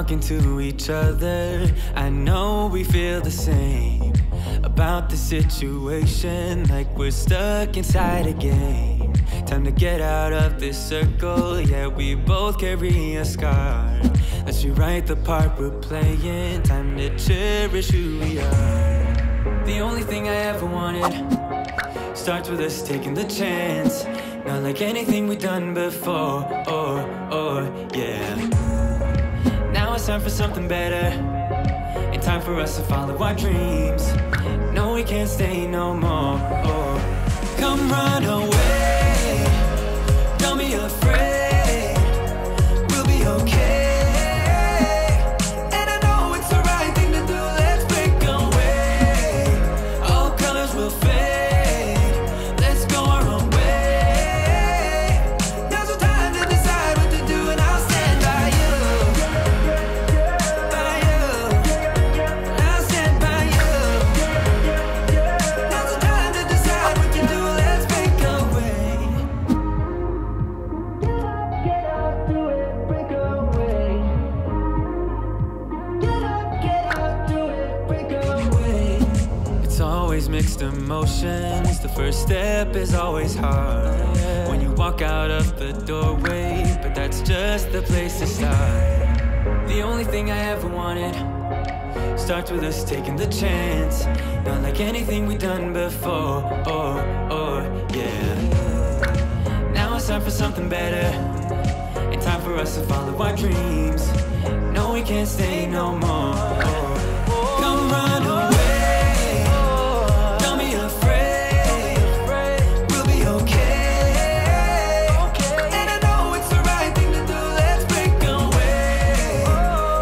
talking to each other, I know we feel the same about the situation, like we're stuck inside a game. Time to get out of this circle, yeah, we both carry a scar. Let's rewrite the part we're playing, time to cherish who we are. The only thing I ever wanted starts with us taking the chance. Not like anything we've done before, yeah. Now it's time for something better, and time for us to follow our dreams. No, we can't stay no more. Come run away, don't be afraid, we'll be okay. And I know it's the right thing to do, let's break away. All colors will fade, let's go our own way. Now's the time to decide what to do, and I'll stand by you. By you, I'll stand by you. Now's the time to decide what to do, let's break away. Get up, do it, break away. Get up, do it, break away. It's always mixed emotions, the first step is always hard. When you walk out of the doorway, but that's just the place to start. The only thing I ever wanted starts with us taking the chance. Not like anything we've done before, yeah. Now it's time for something better, and time for us to follow our dreams. No, we can't stay no more. Come run away, don't be afraid, we'll be okay. And I know it's the right thing to do, let's break away.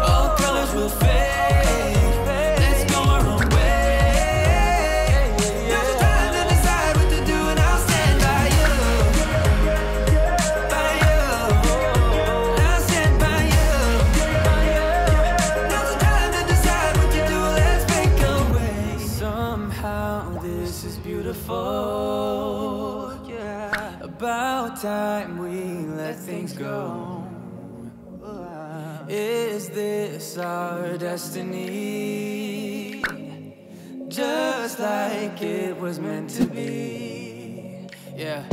All colors will fade, let's go our own way. Now's the time to decide what to do, and I'll stand by you. By you, I'll stand by you. Now's the time to decide what to do, let's break away. Somehow this is beautiful, yeah. About time we let things go. Is this our destiny? Just like it was meant to be, yeah.